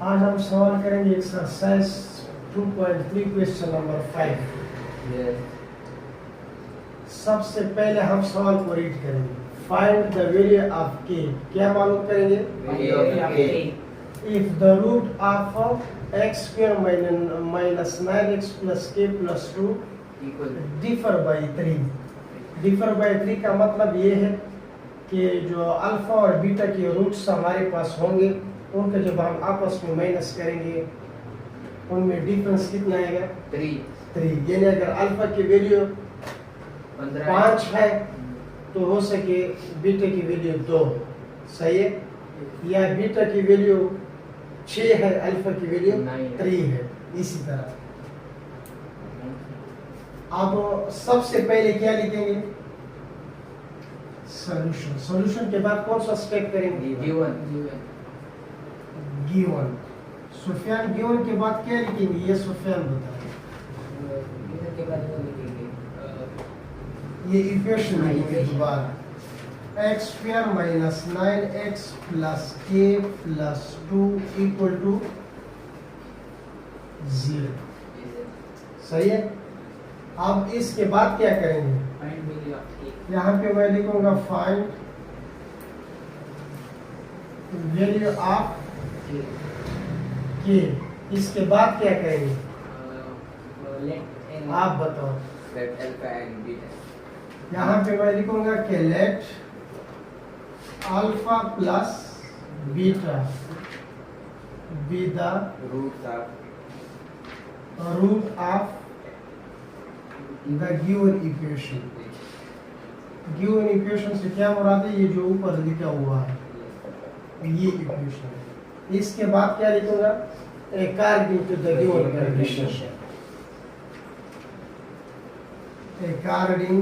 आज हम सवाल करेंगे एक्सरसाइज 2.3 क्वेश्चन नंबर 5। सबसे पहले हम सवाल को रीड करेंगे। फाइंड द वैल्यू ऑफ के। क्या मालूम करेंगे? If the root of x square minus 9x plus k plus 2 differ by 3। Differ by 3 का मतलब ये है कि जो अल्फा और बीटा के रूट्स हमारे पास होंगे उनका जब हम आपस में माइनस करेंगे उनमें डिफरेंस कितना आएगा? 3। यानी अगर अल्फा की वैल्यू 5 है तो हो सके बीटा की वैल्यू 2, सही है? या बीटा की वैल्यू 6 है, अल्फा की वैल्यू 3 है। इसी तरह अब सबसे पहले क्या लिखेंगे? सॉल्यूशन। सॉल्यूशन के बाद कौन सा स्टेप करेंगे? गिवन। सुफियान गिवन के बाद क्या लिखेंगे? ये सुफियान बताए। ये इक्वेशन लिखेंगे दोबारा। X square minus 9x plus k plus 2 equal to 0, सही है? अब इसके बाद क्या करेंगे? यहाँ पे मैं लिखूंगा फाइंड वैल्यू ऑफ के। इसके बाद क्या करेंगे? आप बताओ। यहाँ पे मैं लिखूंगा कि let alpha plus beta be the root of the given equation. Given equation से क्या मुराद है? ये जो ऊपर लिखा हुआ है ये इक्वेशन है। इसके बाद क्या लिखूंगा? According to the given condition. According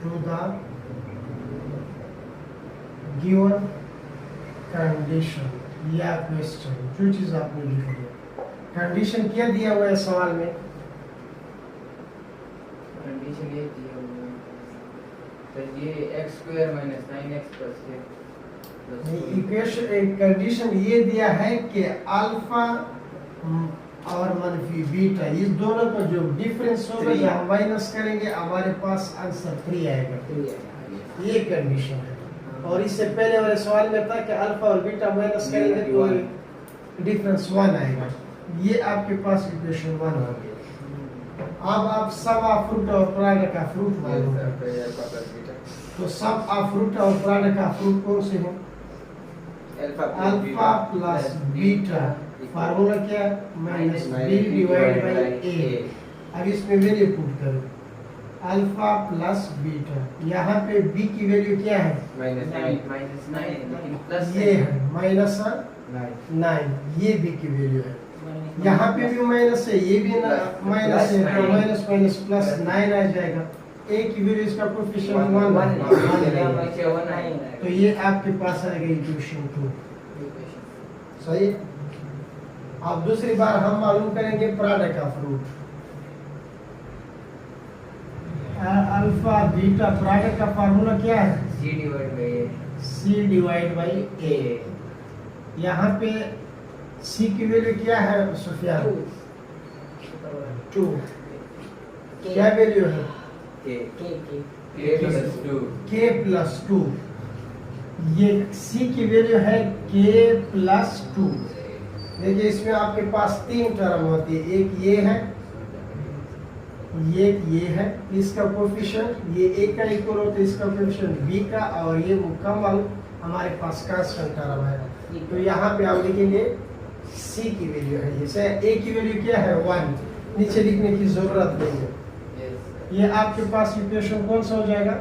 to the given condition या क्वेश्चन, जो चीज आपने लिख दिया। कंडीशन क्या दिया हुआ है सवाल में? कंडीशन ये दिया हुआ है तो ये x square minus 9x plus के इक्वेशन कंडीशन ये दिया है कि अल्फा और मनफी बीटा इस दोनों का जो डिफरेंस होगा जब हम माइनस करेंगे हमारे पास आंसर 3 आएगा। ये कंडीशन है। और इससे पहले वाले सवाल में था कि अल्फा और बीटा माइनस करेंगे तो डिफरेंस 1 आएगा। ये आपके पास इक्वेशन 1 हो गया। अब आप सब ऑफ फ्रूट और प्रोडक्ट का फ्रूट मालूम है, तो सब ऑफ फ्रूट और प्रोडक्ट का फ्रूट कौन से हैं? Alpha plus beta. फार्मूला क्या? माइनस बी डिवाइड बाई ए। अब इसमें वैल्यू पुट करो अल्फा प्लस बीटा। यहाँ पे बी की वैल्यू क्या है? माइनस 9 प्लस ये है माइनस 9। ये बी की वैल्यू है। यहाँ पे भी माइनस है, ये भी माइनस है, तो माइनस माइनस प्लस 9 आ जाएगा। ए की वैल्यू इसका कोएफिशिएंट 1 तो ये आपके पास आएगा इक्वेशन 2, सही? अब दूसरी बार हम मालूम करेंगे product of root. Alpha beta product का फार्मूला क्या है? c divide by a। यहाँ पे c की वैल्यू क्या है सुफियान? 2। क्या वैल्यू है? k plus 2। ये c की वैल्यू है k प्लस 2। देखिए इसमें आपके पास 3 टर्म होती है। एक ये है, ये है, इसका कोएफिशिएंट ये a का इक्वल होता है, इसका कोएफिशिएंट b का, और ये मुकम्मल हमारे पास कांस्टेंट टर्म है। तो यहाँ पे आप लिखेंगे c की वैल्यू है, जैसे a की वैल्यू क्या है? 1। नीचे लिखने की जरूरत नहीं है। ये आपके पास इक्वेशन कौन सा हो जाएगा?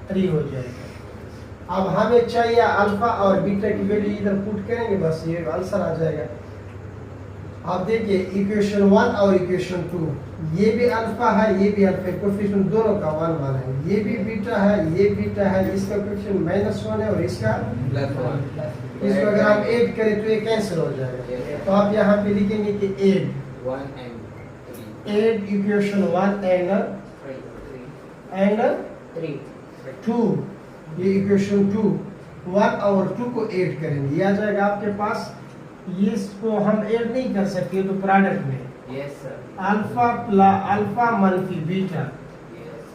3 हो जाएगा। अब हमें चाहिए अल्फा और बीटा की वैल्यू, इधर पुट करेंगे बस ये आंसर आ जाएगा। अब देखिए इक्वेशन 1 और इक्वेशन 2, ये भी अल्फा है, ये भी अल्फा, कोएफिशिएंट दोनों का 1 है। ये भी बीटा है, ये बीटा है, इसका कोएफिशिएंट -1 है और इसका +1। इसको अगर हम ऐड करें तो ये कैंसिल हो जाएगा। तो आप यहाँ पे लिखेंगे कि add 1 and 3 add equation 1 and 3 2, ये इक्वेशन 2, 1 और 2 को ऐड करेंगे, ये आ जाएगा आपके पास। ये इसको हम ऐड नहीं कर सकते तो प्रोडक्ट में yes sir, alpha plus alpha मनफी बीटा, यस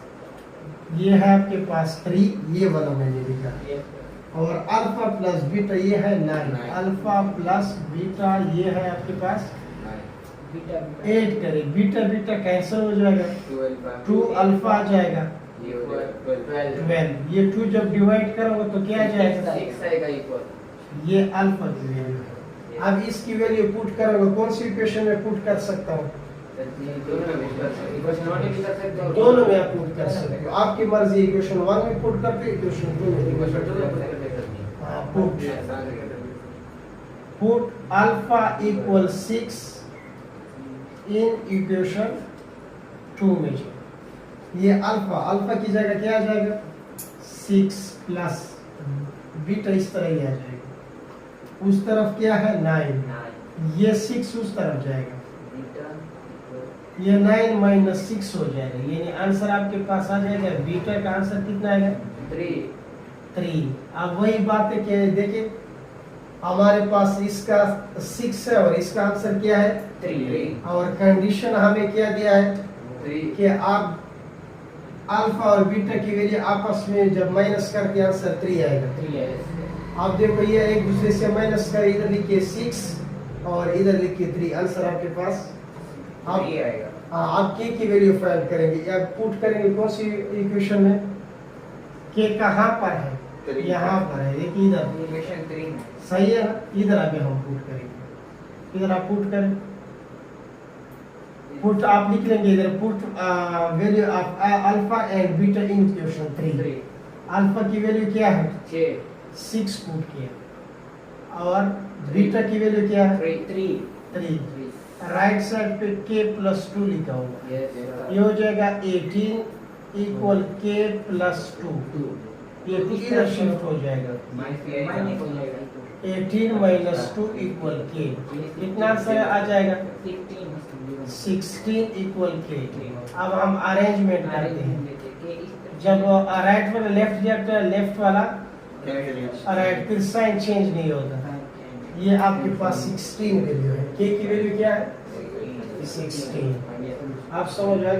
ये है आपके पास 3, ये वाला मैंने लिखा, यस और अल्फा प्लस बीटा ये है 9, अल्फा प्लस बीटा ये है आपके पास। बीटा ऐड करें, बीटा बीटा कैंसिल हो जाएगा, 2 अल्फा आ जाएगा, ये हो जाएगा 12, ये 2 जब डिवाइड करोगे तो क्या आ जाएगा, 6 आएगा इक्वल। ये अल्फा की वैल्यू है। अब इसकी वैल्यू पुट करोगे, कौन सी इक्वेशन में पुट कर सकता हूँ, दोनों में कर सकते, इक्वेशन 1 में भी कर सकते हो, दोनों में आप पुट कर सकते हो, आपकी मर्जी। इक्वेशन 1 में पुट करते, इक्वेशन 2 में इक्वेशन 2 में पुट कर सकते हाँ, पुट हैं। Put alpha equal 6 in equation 2 में। ये अल्फा, अल्फा की जगह क्या आ जाएगा, 6 प्लस बीटा इस तरह ही आ जाएगा, उस तरफ क्या है 9, ये 6 उस तरफ जाएगा, ये 9 माइनस 6 हो जाएगा, यानी आंसर आपके पास आ जाएगा। बीटा का आंसर कितना आएगा, 3। अब वही बात है कि देखिए हमारे पास इसका 6 है और इसका आंसर क्या है 3, और कंडीशन हमें क्या दिया है 3 कि आप अल्फा और बीटा की वैल्यू आपस में जब माइनस करके आंसर 3 आएगा। 3 है। आप देखो ये एक दूसरे से माइनस कर, इधर लिखिए 6 और इधर लिखिए 3, आंसर आपके पास आप 3 आएगा। हाँ, आप के की वैल्यू फाइंड करेंगे या पुट करेंगे कौन सी इक्वेशन में, के कहाँ पर है, यहाँ पर है, देखिए इधर इक्वेशन 3 में सही है ना, इधर आगे हम पुट करेंगे, इधर आप पुट करें, पुट आप लिख लेंगे इधर, put value of alpha and beta in equation 3। Alpha की वैल्यू क्या है 6 पुट किया और बीटा की वैल्यू क्या है 3। राइट साइड पे k प्लस 2 लिखा होगा, ये हो जाएगा 18 इक्वल k प्लस 2, ये किस तरह शिफ्ट हो जाएगा, 18 माइनस 2 इक्वल k, कितना आंसर आ जाएगा 16 इक्वल k। अब हम अरेंजमेंट करते हैं, जब राइट वाला लेफ्ट जाता है, लेफ्ट वाला राइट, फिर साइन चेंज नहीं होता। ये आपके पास 16 वैल्यू है, k की वैल्यू क्या है 16। आप समझ आए।